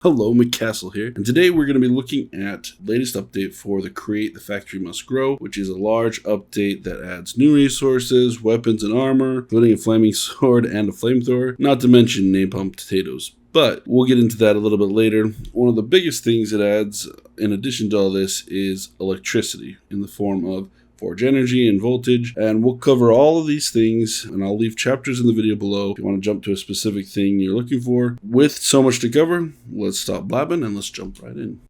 Hello, McCastle here, and today we're going to be looking at the latest update for the Create the Factory Must Grow, which is a large update that adds new resources, weapons and armor, including a flaming sword and a flamethrower, not to mention napalm potatoes. But we'll get into that a little bit later. One of the biggest things it adds, in addition to all this, is electricity in the form of forge energy and voltage, and we'll cover all of these things, and I'll leave chapters in the video below if you want to jump to a specific thing you're looking for. With so much to cover, let's stop blabbing and let's jump right in.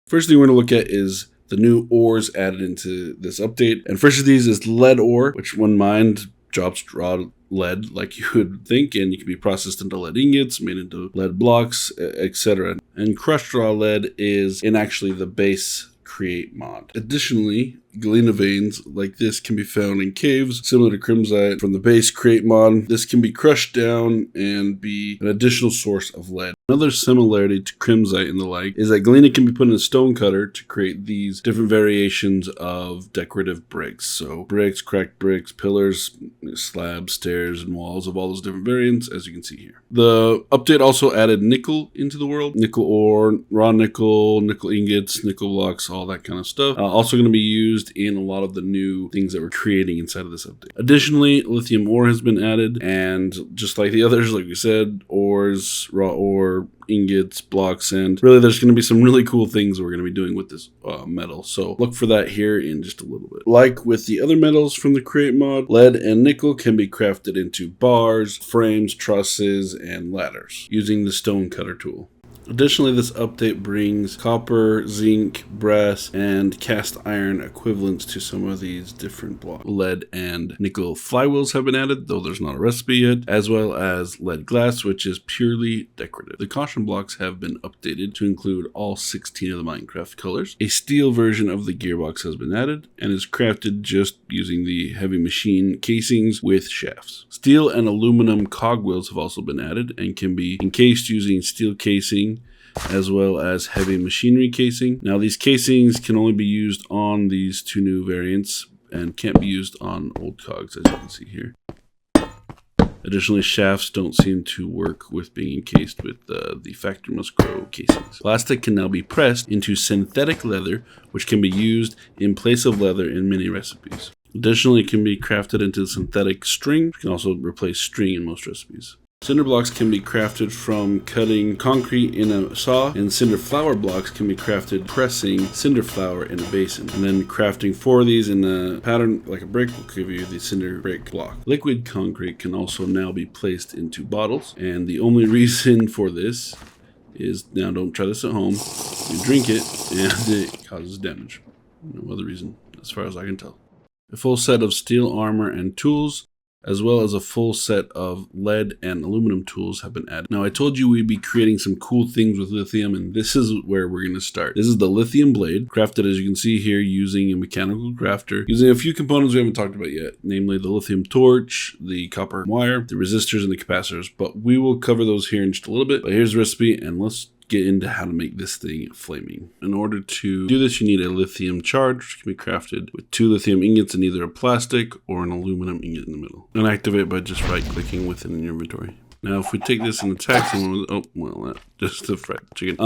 First thing we're going to look at is the new ores added into this update, and first of these is lead ore, which when mined drops raw lead like you would think, and it can be processed into lead ingots, made into lead blocks, etc. And crushed raw lead is in actually the base Create mod. Additionally, galena veins like this can be found in caves, similar to crimsite from the base Create mod. This can be crushed down and be an additional source of lead. Another similarity to crimsite and the like is that galena can be put in a stone cutter to create these different variations of decorative bricks. So bricks, cracked bricks, pillars, slabs, stairs, and walls of all those different variants, as you can see here. The update also added nickel into the world. Nickel ore, raw nickel, nickel ingots, nickel blocks, all that kind of stuff. Also going to be used in a lot of the new things that we're creating inside of this update. Additionally, lithium ore has been added, and just like the others, like we said, ores, raw ore, ingots, blocks, and really there's going to be some really cool things we're going to be doing with this metal, so look for that here in just a little bit. Like with the other metals from the Create mod, lead and nickel can be crafted into bars, frames, trusses, and ladders using the stone cutter tool. Additionally, this update brings copper, zinc, brass, and cast iron equivalents to some of these different blocks. Lead and nickel flywheels have been added, though there's not a recipe yet, as well as lead glass, which is purely decorative. The caution blocks have been updated to include all 16 of the Minecraft colors. A steel version of the gearbox has been added and is crafted just using the heavy machine casings with shafts. Steel and aluminum cogwheels have also been added and can be encased using steel casing as well as heavy machinery casing. Now these casings can only be used on these two new variants and can't be used on old cogs, as you can see here. Additionally, shafts don't seem to work with being encased with the Factory Must Grow casings. Plastic can now be pressed into synthetic leather, which can be used in place of leather in many recipes. Additionally, it can be crafted into synthetic string, which can also replace string in most recipes. Cinder blocks can be crafted from cutting concrete in a saw, and cinder flower blocks can be crafted pressing cinder flower in a basin. And then crafting 4 of these in a pattern like a brick will give you the cinder brick block. Liquid concrete can also now be placed into bottles, and the only reason for this is, now don't try this at home, you drink it and it causes damage. No other reason, as far as I can tell. A full set of steel armor and tools, as well as a full set of lead and aluminum tools have been added. Now, I told you we'd be creating some cool things with lithium, and this is where we're going to start. This is the lithium blade, crafted as you can see here using a mechanical crafter, using a few components we haven't talked about yet, namely the lithium torch, the copper wire, the resistors, and the capacitors, but we will cover those here in just a little bit. But here's the recipe, and let's get into how to make this thing flaming. In order to do this, you need a lithium charge, which can be crafted with 2 lithium ingots in either a plastic or an aluminum ingot in the middle. And activate by just right-clicking within your inventory. Now, if we take this and attack someone, just the fried chicken.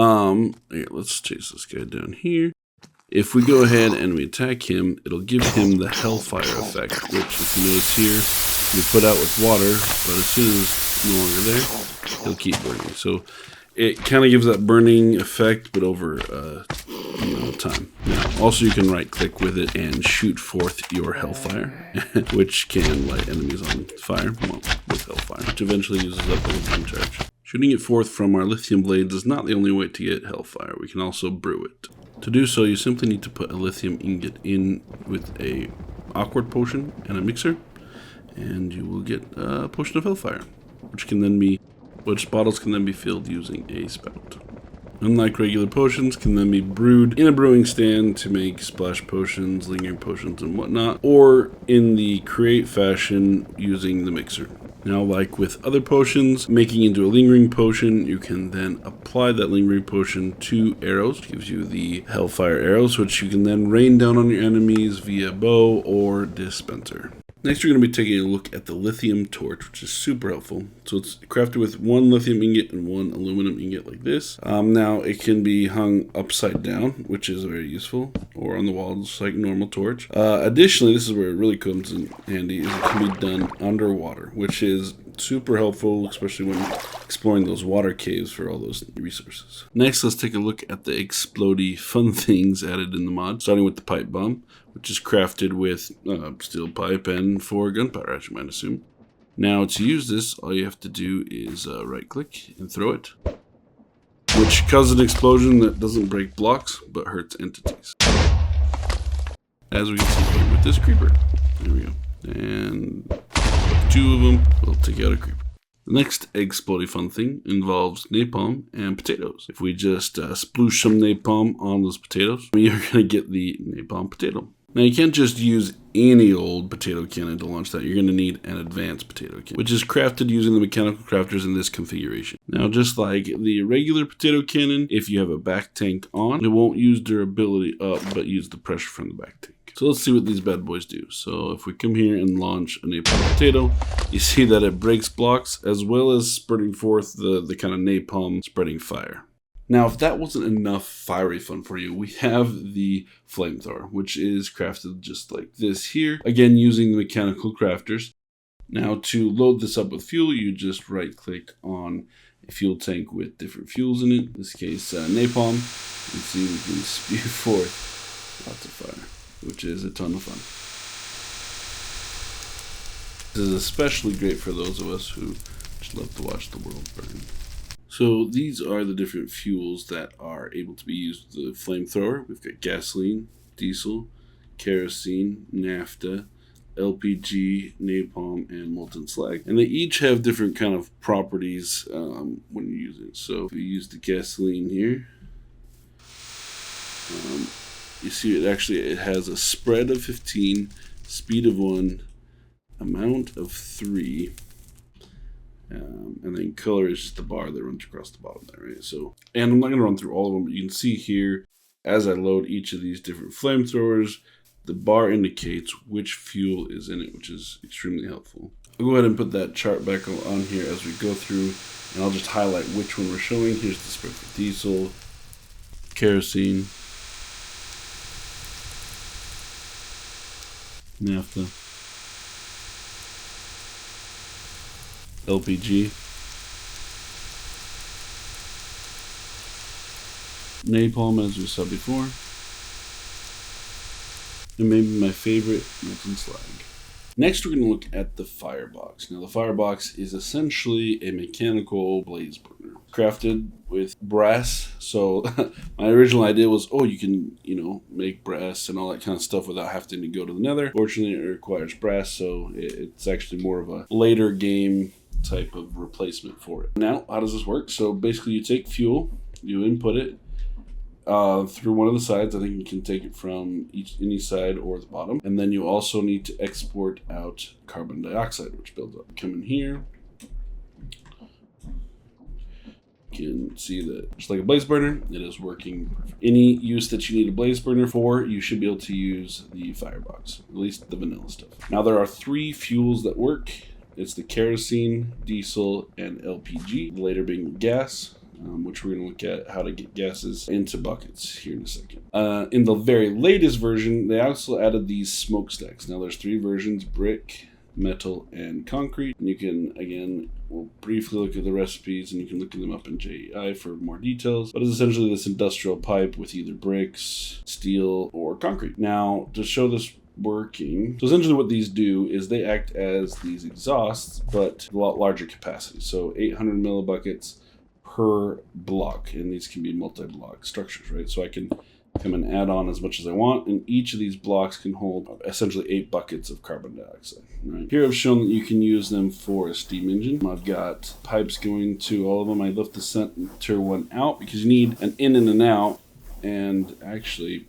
Here, let's chase this guy down here. If we go ahead and we attack him, it'll give him the Hellfire effect, which, if you notice here, we put out with water, but as soon as it's no longer there, he'll keep burning. So it kind of gives that burning effect, but over time. Now, also, you can right-click with it and shoot forth your Hellfire, which can light enemies on fire, well, with Hellfire, which eventually uses up a lithium charge. Shooting it forth from our lithium blades is not the only way to get Hellfire. We can also brew it. To do so, you simply need to put a lithium ingot in with a awkward potion and a mixer, and you will get a potion of Hellfire, which bottles can then be filled using a spout. Unlike regular potions, can then be brewed in a brewing stand to make splash potions, lingering potions, and whatnot, or in the Create fashion using the mixer. Now, like with other potions, making into a lingering potion, you can then apply that lingering potion to arrows, which gives you the Hellfire arrows, which you can then rain down on your enemies via bow or dispenser. Next, we're going to be taking a look at the Lithium Torch, which is super helpful. So it's crafted with 1 lithium ingot and 1 aluminum ingot like this. Now, it can be hung upside down, which is very useful, or on the wall, just like a normal torch. Additionally, this is where it really comes in handy, is it can be done underwater, which is super helpful, especially when exploring those water caves for all those resources. Next, let's take a look at the Explodie Fun things added in the mod, starting with the pipe bomb, which is crafted with steel pipe and 4 gunpowder, as you might assume. Now, to use this, all you have to do is right-click and throw it, which causes an explosion that doesn't break blocks, but hurts entities. As we can see with this creeper. There we go. And 2 of them will take out a creeper. The next Explodie Fun thing involves napalm and potatoes. If we just sploosh some napalm on those potatoes, you're going to get the napalm potato. Now, you can't just use any old potato cannon to launch that. You're going to need an advanced potato cannon, which is crafted using the mechanical crafters in this configuration. Now, just like the regular potato cannon, if you have a back tank on, it won't use durability up, but use the pressure from the back tank. So let's see what these bad boys do. So if we come here and launch a napalm potato, you see that it breaks blocks as well as spurting forth the kind of napalm spreading fire. Now, if that wasn't enough fiery fun for you, we have the flamethrower, which is crafted just like this here. Again, using the mechanical crafters. Now, to load this up with fuel, you just right-click on a fuel tank with different fuels in it. In this case, napalm. You see we can spew forth lots of fire, which is a ton of fun. This is especially great for those of us who just love to watch the world burn. So these are the different fuels that are able to be used with the flamethrower. We've got gasoline, diesel, kerosene, naphtha, LPG, napalm, and molten slag. And they each have different kind of properties when you use it. So if we use the gasoline here, you see it has a spread of 15, speed of 1, amount of 3, and then color is just the bar that runs across the bottom there, right? So, and I'm not going to run through all of them, but you can see here, as I load each of these different flamethrowers, the bar indicates which fuel is in it, which is extremely helpful. I'll go ahead and put that chart back on here as we go through, and I'll just highlight which one we're showing. Here's the spread for diesel, kerosene, naphtha, LPG, napalm, as we saw before, and maybe my favorite, molten slag. Next, we're going to look at the Firebox. Now, the Firebox is essentially a mechanical blaze burner, crafted with brass. So my original idea was, oh, you can, make brass and all that kind of stuff without having to go to the nether. Fortunately, it requires brass, so it's actually more of a later game type of replacement for it. Now, how does this work? So basically, you take fuel, you input it through one of the sides. I think you can take it from any side or the bottom. And then you also need to export out carbon dioxide, which builds up. Come in here. You can see that just like a blaze burner, it is working. Any use that you need a blaze burner for, you should be able to use the Firebox, at least the vanilla stuff. Now, there are 3 fuels that work. It's the kerosene, diesel, and LPG, the later being gas, which we're going to look at how to get gases into buckets here in a second. In the very latest version, they also added these smokestacks. Now, there's 3 versions: brick, metal, and concrete. And you can, again, we'll briefly look at the recipes, and you can look them up in JEI for more details. But it's essentially this industrial pipe with either bricks, steel, or concrete. Now, to show this working, so essentially what these do is they act as these exhausts, but a lot larger capacity. So 800 millibuckets per block, and these can be multi-block structures, right? So I can come and add on as much as I want, and each of these blocks can hold essentially 8 buckets of carbon dioxide, right? Here I've shown that you can use them for a steam engine. I've got pipes going to all of them. I left the center one out because you need an in and an out, and actually,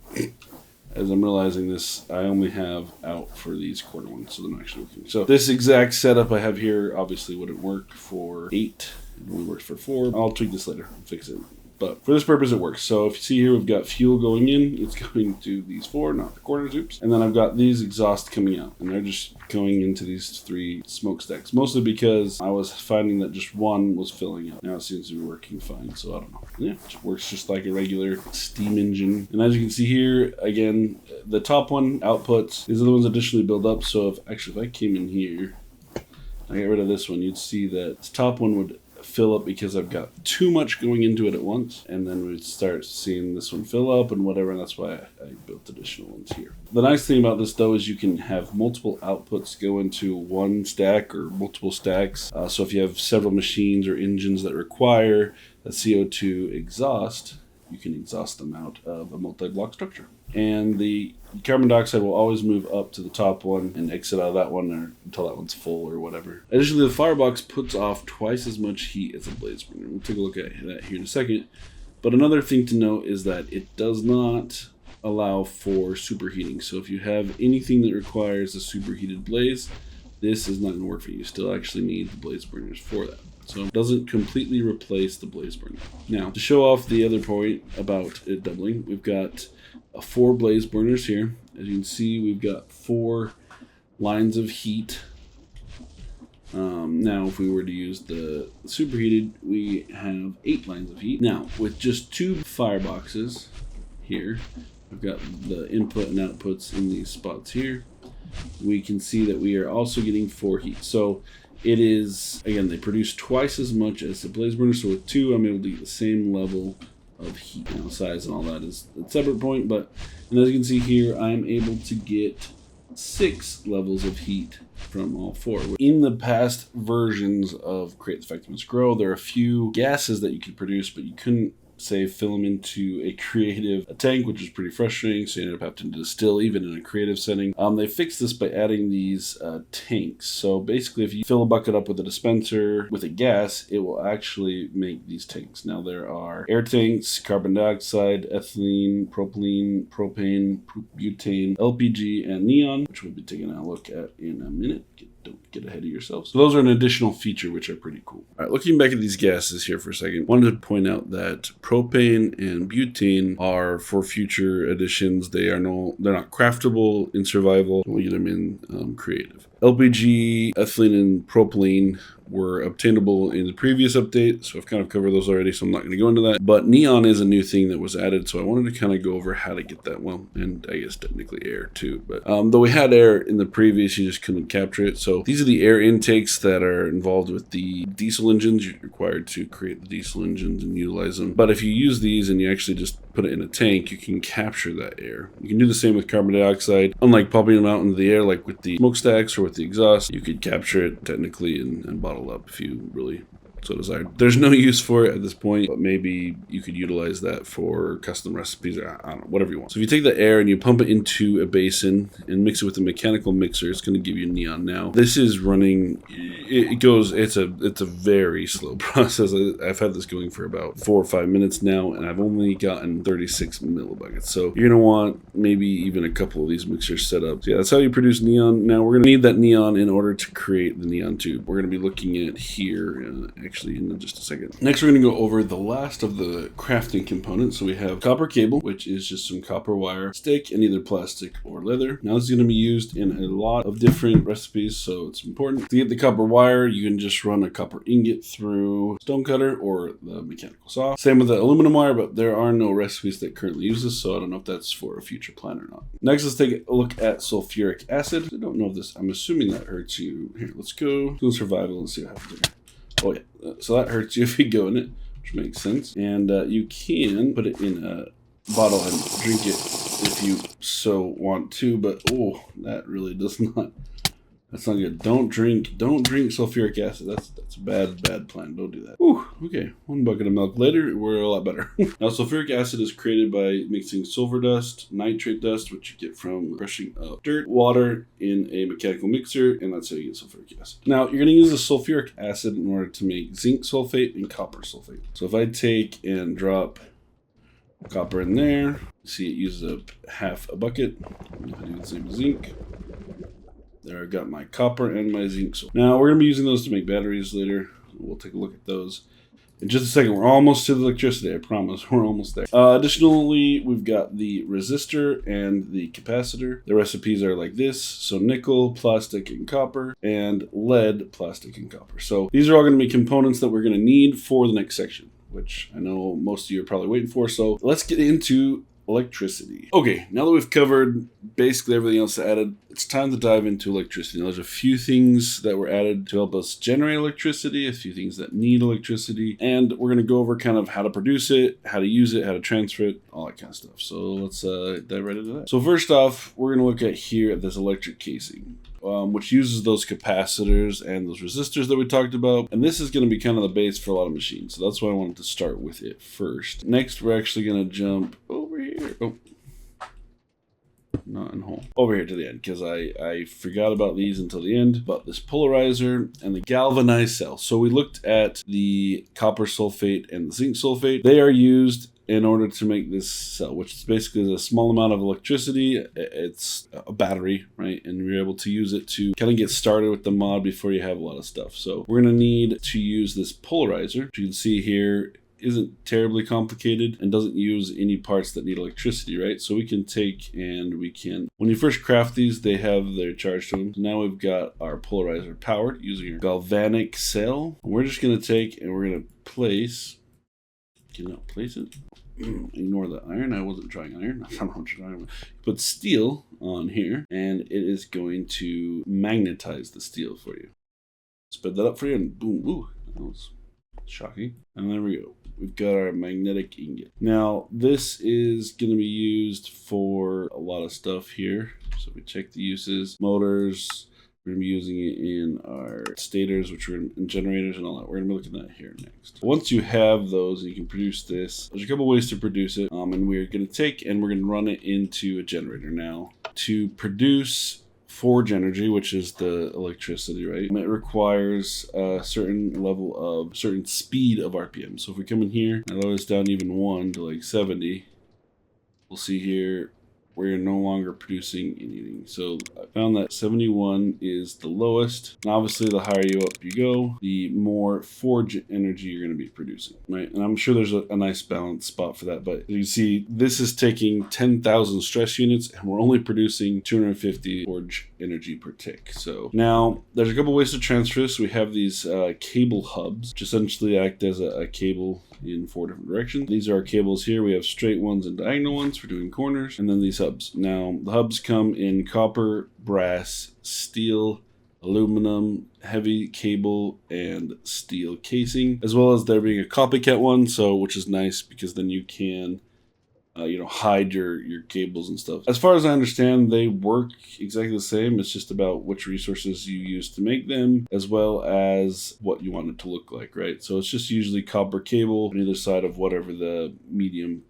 as I'm realizing this, I only have out for these quarter ones, so they're not actually working. So this exact setup I have here obviously wouldn't work for 8. It only works for 4. I'll tweak this later and fix it But for this purpose, it works. So if you see here, we've got fuel going in. It's going to these 4, not the corners, oops. And then I've got these exhaust coming out. And they're just going into these 3 smokestacks. Mostly because I was finding that just one was filling up. Now it seems to be working fine, so I don't know. Yeah, it works just like a regular steam engine. And as you can see here, again, the top one outputs. These are the ones additionally build up. So if I came in here, I get rid of this one, you'd see that this top one would fill up because I've got too much going into it at once, and then we'd start seeing this one fill up and whatever, and that's why I built additional ones here. The nice thing about this though is you can have multiple outputs go into one stack or multiple stacks. So if you have several machines or engines that require a CO2 exhaust, you can exhaust them out of a multi-block structure. And the carbon dioxide will always move up to the top one and exit out of that one or until that one's full or whatever. Additionally, the firebox puts off twice as much heat as a blaze burner. We'll take a look at that here in a second. But another thing to note is that it does not allow for superheating. So if you have anything that requires a superheated blaze, this is not going to work for you. You still actually need the blaze burners for that. So it doesn't completely replace the blaze burner. Now, to show off the other point about it doubling, we've got 4 blaze burners here. As you can see, we've got 4 lines of heat. Now, if we were to use the superheated, we have 8 lines of heat. Now, with just 2 fireboxes here, I've got the input and outputs in these spots here. We can see that we are also getting 4 heat. So it is, again, they produce twice as much as the blaze burner. So with 2, I'm able to get the same level of heat. Now, size and all that is a separate point, but and as you can see here, I'm able to get 6 levels of heat from all 4. In the past versions of Create the Factory Must Grow, there are a few gases that you could produce, but you couldn't, say, fill them into a creative tank, which is pretty frustrating, so you ended up having to distill even in a creative setting. They fixed this by adding these tanks. So basically, if you fill a bucket up with a dispenser with a gas, it will actually make these tanks. Now there are air tanks, carbon dioxide, ethylene, propylene, propane, butane, LPG, and neon, which we'll be taking a look at in a minute. Don't get ahead of yourselves. So those are an additional feature, which are pretty cool. All right, looking back at these gases here for a second, wanted to point out that propane and butane are for future editions. They're not craftable in survival. We get them in creative. LPG, ethylene, and propylene were obtainable in the previous update, so I've kind of covered those already, so I'm not going to go into that. But neon is a new thing that was added, so I wanted to kind of go over how to get that. Well, and I guess technically air too, but though we had air in the previous, you just couldn't capture it. So these are the air intakes that are involved with the diesel engines. You're required to create the diesel engines and utilize them. But if you use these and you actually just put it in a tank, you can capture that air. You can do the same with carbon dioxide. Unlike popping them out into the air like with the smokestacks or with the exhaust, you could capture it technically and bottle up if you really so desired. There's no use for it at this point, but maybe you could utilize that for custom recipes or I don't know, whatever you want. So if you take the air and you pump it into a basin and mix it with a mechanical mixer, it's going to give you neon. Now this is running, it's a very slow process. I've had this going for about 4 or 5 minutes now, and I've only gotten 36 millibuckets. So you're going to want maybe even a couple of these mixers set up. So yeah, that's how you produce neon. Now we're going to need that neon in order to create the neon tube. We're going to be looking at here actually in just a second. Next, we're going to go over the last of the crafting components. So we have copper cable, which is just some copper wire stick in either plastic or leather. Now this is going to be used in a lot of different recipes, so it's important. To get the copper wire, you can just run a copper ingot through stone cutter or the mechanical saw. Same with the aluminum wire, but there are no recipes that currently use this, so I don't know if that's for a future plan or not. Next, let's take a look at sulfuric acid. I don't know if this, I'm assuming that hurts you. Here, let's go to survival and see what happens here. Oh yeah, so that hurts you if you go in it, which makes sense. And you can put it in a bottle and drink it if you so want to, but oh, that really does not, that's not good. Don't drink sulfuric acid. That's a bad plan. Don't do that. Ooh, okay. 1 bucket of milk later, we're a lot better. Now, sulfuric acid is created by mixing sulfur dust, nitrate dust, which you get from crushing up dirt, water in a mechanical mixer, and that's how you get sulfuric acid. Now, you're going to use the sulfuric acid in order to make zinc sulfate and copper sulfate. So if I take and drop copper in there, see it uses up half a bucket. I'm going to do the same with zinc. There, I've got my copper and my zinc. So now we're going to be using those to make batteries later. We'll take a look at those. In just a second, we're almost to the electricity, I promise. We're almost there. Additionally, we've got the resistor and the capacitor. The recipes are like this. So nickel, plastic, and copper, and lead, plastic, and copper. So these are all going to be components that we're going to need for the next section, which I know most of you are probably waiting for. So let's get into electricity. Okay, now that we've covered basically everything else added, it's time to dive into electricity. Now, there's a few things that were added to help us generate electricity, a few things that need electricity, and we're going to go over kind of how to produce it, how to use it, how to transfer it, all that kind of stuff. So let's dive right into that. So first off, we're going to look at here at this electric casing, which uses those capacitors and those resistors that we talked about. And this is going to be kind of the base for a lot of machines. So that's why I wanted to start with it first. Next, we're actually going to jump over here. Oh, not in home. Over here to the end, because I forgot about these until the end. But this polarizer and the galvanized cell. So we looked at the copper sulfate and the zinc sulfate. They are used in order to make this cell, which is basically a small amount of electricity. It's a battery, right? And we're able to use it to kind of get started with the mod before you have a lot of stuff. So we're going to need to use this polarizer, which you can see here isn't terribly complicated and doesn't use any parts that need electricity, right? So we can take and we can, when you first craft these, they have their charge to them. So now we've got our polarizer powered using our galvanic cell. We're just going to take and we're going to place, cannot place it. Ignore the iron. I wasn't trying iron. I don't know what you're talking about. Put steel on here, and it is going to magnetize the steel for you. Sped that up for you, and boom, ooh, that was shocking. And there we go. We've got our magnetic ingot. Now, this is going to be used for a lot of stuff here. So we check the uses, motors. We're going to be using it in our stators, which are in generators and all that. We're going to be looking at that here next. Once you have those and you can produce this, there's a couple ways to produce it. And we're going to take and we're going to run it into a generator now. To produce forge energy, which is the electricity, right? And it requires a certain level of, certain speed of RPM. So if we come in here, I lower this down even 1 to like 70, we'll see here, we're no longer producing anything. So I found that 71 is the lowest. And obviously, the higher you up you go, the more forge energy you're going to be producing, right? And I'm sure there's a nice balance spot for that. But you see, this is taking 10,000 stress units, and we're only producing 250 forge energy per tick. So now there's a couple ways to transfer this. We have these cable hubs, which essentially act as a cable in 4 different directions. These are our cables here. We have straight ones and diagonal ones for doing corners, and then these hubs. Now, the hubs come in copper, brass, steel, aluminum, heavy cable, and steel casing, as well as there being a copycat one, so which is nice because then you can hide your cables and stuff. As far as I understand, they work exactly the same. It's just about which resources you use to make them, as well as what you want it to look like, right? So it's just usually copper cable on either side of whatever the medium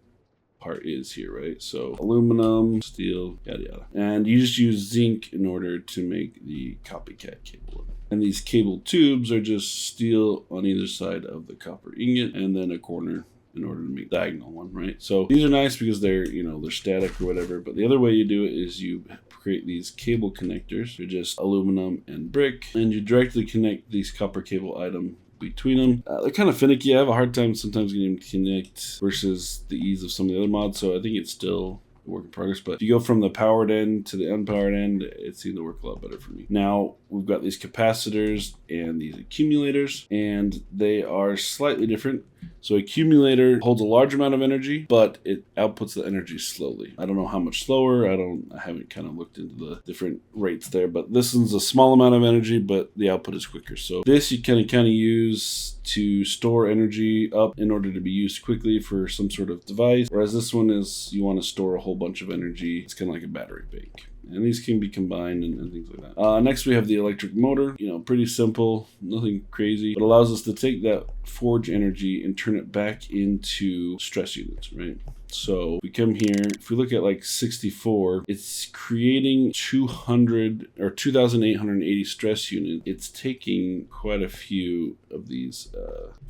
part is here, right? So aluminum, steel, yada yada. And you just use zinc in order to make the copycat cable. And these cable tubes are just steel on either side of the copper ingot, and then a corner in order to make the diagonal one, right? So these are nice because they're, they're static or whatever. But the other way you do it is you create these cable connectors. They're just aluminum and brick, and you directly connect these copper cable item between them. They're kind of finicky. I have a hard time sometimes getting them to connect versus the ease of some of the other mods. So I think it's still a work in progress. But if you go from the powered end to the unpowered end, it seemed to work a lot better for me. Now we've got these capacitors and these accumulators, and they are slightly different. So accumulator holds a large amount of energy, but it outputs the energy slowly. I don't know how much slower. I haven't kind of looked into the different rates there, but this is a small amount of energy, but the output is quicker. So this you can kind of use to store energy up in order to be used quickly for some sort of device. Whereas this one is, you want to store a whole bunch of energy. It's kind of like a battery bank. And these can be combined and things like that. Next, we have the electric motor. Pretty simple, nothing crazy. It allows us to take that forge energy and turn it back into stress units, right? So we come here, if we look at like 64, it's creating 200 or 2,880 stress units. It's taking quite a few of these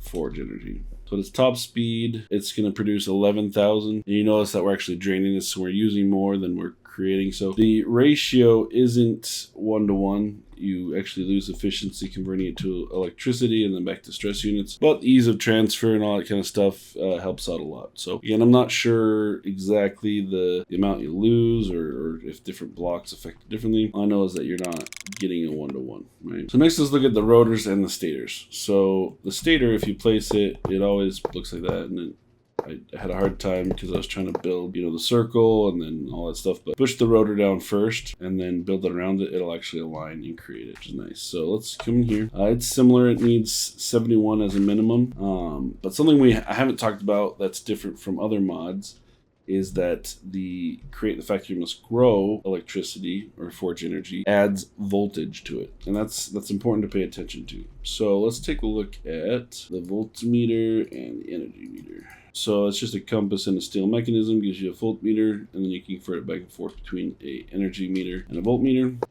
forge energy. So at its top speed, it's going to produce 11,000. And you notice that we're actually draining this, so we're using more than we're creating. So the ratio isn't 1-to-1. You actually lose efficiency converting it to electricity and then back to stress units. But ease of transfer and all that kind of stuff helps out a lot. So again, I'm not sure exactly the amount you lose or if different blocks affect it differently. All I know is that you're not getting a 1-to-1, right? So next, let's look at the rotors and the stators. So the stator, if you place it, it always looks like that, and then I had a hard time because I was trying to build, the circle and then all that stuff. But push the rotor down first and then build it around it. It'll actually align and create it, which is nice. So let's come in here. It's similar. It needs 71 as a minimum. But something I haven't talked about that's different from other mods is that the Create the Factory Must Grow electricity or forge energy adds voltage to it, and that's important to pay attention to. So let's take a look at the voltmeter and the energy meter. So it's just a compass and a steel mechanism, gives you a voltmeter, and then you can convert it back and forth between a energy meter and a voltmeter.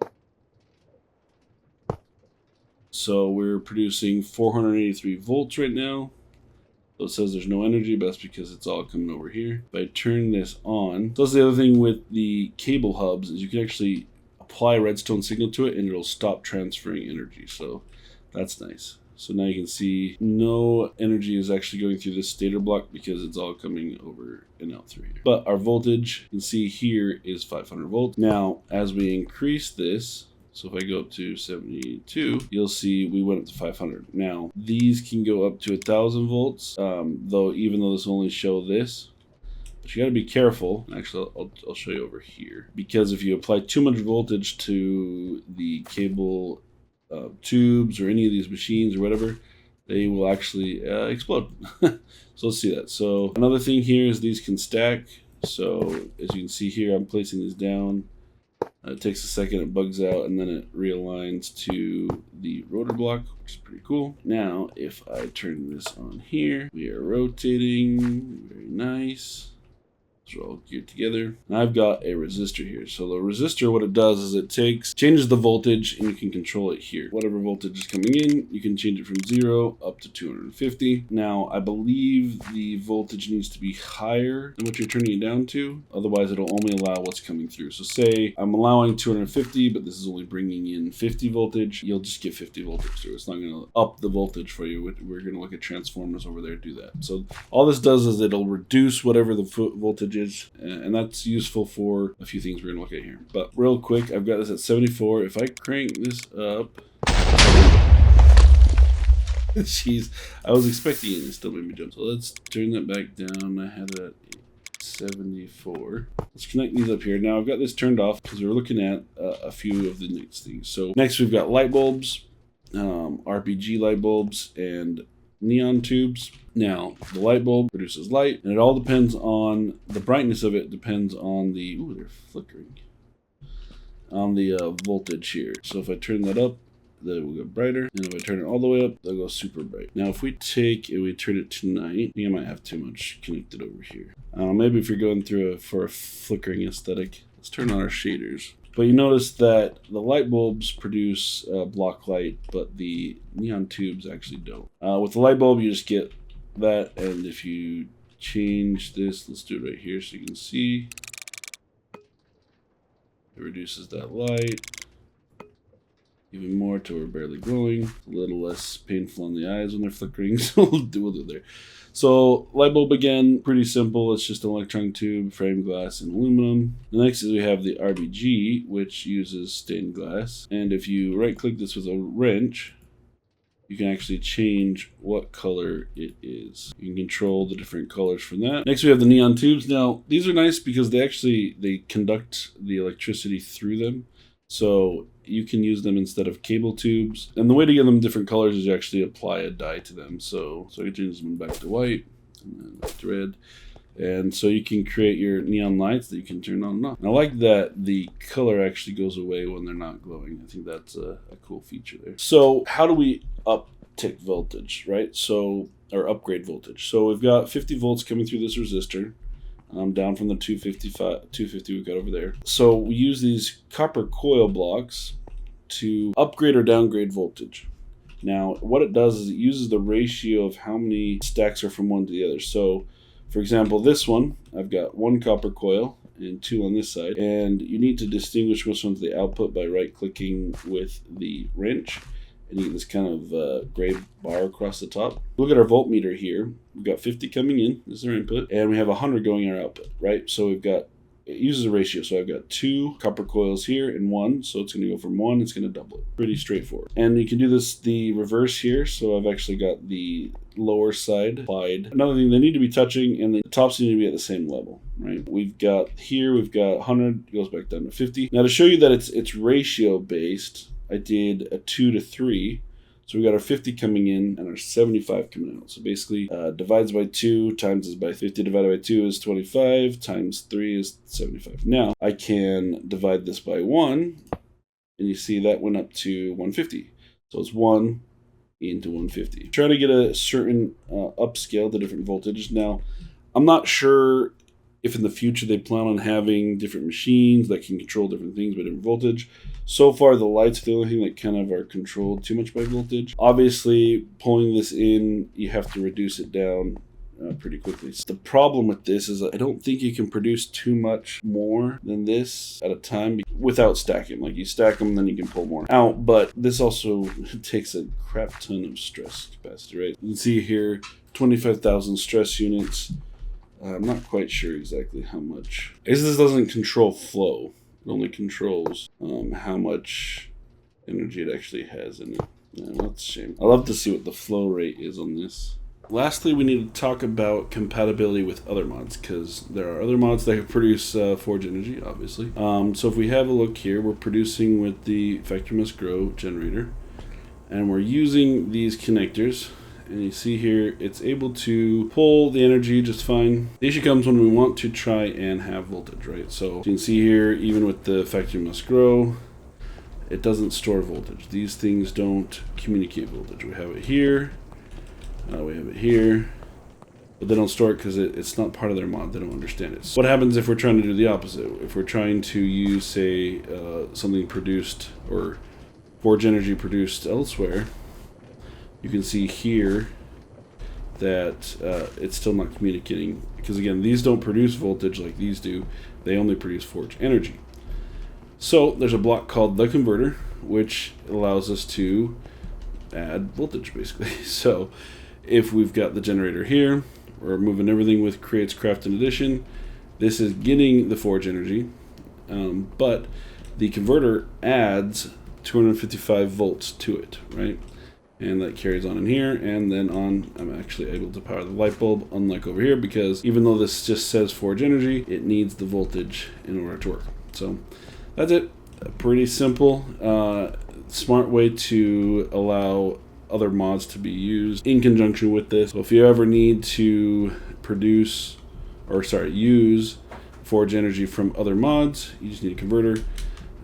So we're producing 483 volts right now. So it says there's no energy, but that's because it's all coming over here. If I turn this on, so that's the other thing with the cable hubs, is you can actually apply a redstone signal to it and it'll stop transferring energy. So that's nice. So now you can see no energy is actually going through this stator block because it's all coming over and out through here. But our voltage, you can see here, is 500 volts. Now, as we increase this, so if I go up to 72, you'll see we went up to 500. Now, these can go up to 1,000 volts, though even though this will only show this. But you got to be careful. Actually, I'll show you over here. Because if you apply too much voltage to the cable tubes or any of these machines or whatever, they will actually explode. So let's see that. So another thing here is these can stack. So as you can see here, I'm placing these down. It takes a second, it bugs out, and then it realigns to the rotor block, which is pretty cool. Now, if I turn this on here, we are rotating. Very nice. They're all geared together. And I've got a resistor here. So the resistor, what it does is it changes the voltage, and you can control it here. Whatever voltage is coming in, you can change it from 0 up to 250. Now, I believe the voltage needs to be higher than what you're turning it down to. Otherwise, it'll only allow what's coming through. So say I'm allowing 250, but this is only bringing in 50 voltage. You'll just get 50 voltage through. It's not going to up the voltage for you. We're going to look at transformers over there to do that. So all this does is it'll reduce whatever the voltage is, and that's useful for a few things we're gonna look at here. But real quick, I've got this at 74. If I crank this up, jeez, I was expecting it and it still made me jump. So let's turn that back down. I had it at 74. Let's connect these up here. Now I've got this turned off because we're looking at a few of the next things. So next we've got light bulbs, RPG light bulbs, and neon tubes. Now, the light bulb produces light, and it all depends on the brightness of it, depends on the, ooh, they're flickering, on the voltage here. So if I turn that up, that will go brighter, and if I turn it all the way up, they'll go super bright. Now, if we take and we turn it to night, I think I might have too much connected over here. Maybe if you're going through for a flickering aesthetic, let's turn on our shaders. But you notice that the light bulbs produce block light, but the neon tubes actually don't. With the light bulb, you just get that, and if you change this, let's do it right here so you can see. It reduces that light even more till we're barely glowing. A little less painful on the eyes when they're flickering, so we'll do it there. So light bulb, again, pretty simple. It's just an electron tube, frame glass, and aluminum. The next is we have the RBG, which uses stained glass. And if you right click this with a wrench, you can actually change what color it is. You can control the different colors from that. Next we have the neon tubes. Now these are nice because they conduct the electricity through them. So you can use them instead of cable tubes. And the way to get them different colors is you actually apply a dye to them. So I can change them back to white and then back to red. And so you can create your neon lights that you can turn on and off. And I like that the color actually goes away when they're not glowing. I think that's a cool feature there. So how do we uptick voltage, right? So, or upgrade voltage. So we've got 50 volts coming through this resistor. Down from the 250 we got over there. So we use these copper coil blocks to upgrade or downgrade voltage. Now, what it does is it uses the ratio of how many stacks are from one to the other. So, for example, this one, I've got one copper coil, and 2 on this side. And you need to distinguish which one's the output by right-clicking with the wrench. And you get this kind of gray bar across the top. Look at our voltmeter here. We've got 50 coming in, this is our input, and we have 100 going in our output, right? So we've got, it uses a ratio. So I've got 2 copper coils here and 1. So it's going to go from 1, it's going to double it. Pretty straightforward. And you can do this the reverse here. So I've actually got the lower side applied. Another thing, they need to be touching and the tops need to be at the same level, right? We've got 100, it goes back down to 50. Now to show you that it's ratio based, I did a 2 to 3. So we got our 50 coming in and our 75 coming out. So basically divides by 2 times is by 50 divided by 2 is 25 times 3 is 75. Now I can divide this by 1 and you see that went up to 150. So it's 1 into 150. Try to get a certain upscale to different voltages. Now I'm not sure if in the future they plan on having different machines that can control different things by different voltage. So far, the lights are the only thing that kind of are controlled too much by voltage. Obviously, pulling this in, you have to reduce it down pretty quickly. So the problem with this is I don't think you can produce too much more than this at a time without stacking. Like you stack them, then you can pull more out. But this also takes a crap ton of stress capacity, right? You can see here, 25,000 stress units. I'm not quite sure exactly how much. I guess this doesn't control flow. It only controls how much energy it actually has in it. Yeah, that's a shame. I'd love to see what the flow rate is on this. Lastly, we need to talk about compatibility with other mods, because there are other mods that produce forge energy, obviously. So if we have a look here, we're producing with the Factory Must Grow generator, and we're using these connectors. And you see here, it's able to pull the energy just fine. The issue comes when we want to try and have voltage, right? So you can see here, even with the Factory Must Grow, it doesn't store voltage. These things don't communicate voltage. We have it here, we have it here, but they don't store it because it's not part of their mod. They don't understand it. So what happens if we're trying to do the opposite? If we're trying to use, say, something produced or forge energy produced elsewhere, you can see here that it's still not communicating, because again, these don't produce voltage like these do. They only produce forge energy. So there's a block called the converter, which allows us to add voltage basically. So if we've got the generator here, we're moving everything with creates craft and addition. This is getting the forge energy, but the converter adds 255 volts to it, right? And that carries on in here, and then on, I'm actually able to power the light bulb, unlike over here, because even though this just says forge energy, it needs the voltage in order to work. So that's it. Pretty simple, smart way to allow other mods to be used in conjunction with this. So if you ever need to use forge energy from other mods, you just need a converter.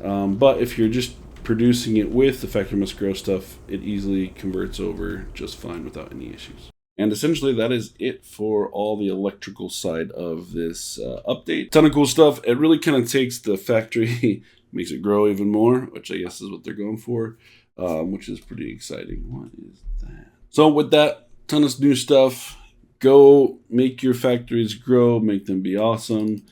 But if you're just producing it with the Factory Must Grow stuff, it easily converts over just fine without any issues. And essentially that is it for all the electrical side of this update. Ton of cool stuff. It really kind of takes the factory, makes it grow even more, which I guess is what they're going for, which is pretty exciting. What is that? So with that, ton of new stuff. Go make your factories grow, make them be awesome.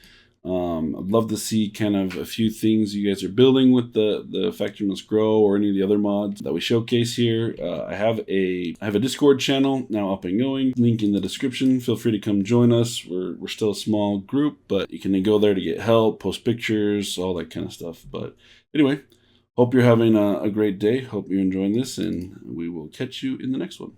I'd love to see kind of a few things you guys are building with the Factory Must Grow or any of the other mods that we showcase here. I have a Discord channel now up and going. Link in the description. Feel free to come join us. We're still a small group, but you can go there to get help, post pictures, all that kind of stuff. But anyway, hope you're having a great day. Hope you're enjoying this, and we will catch you in the next one.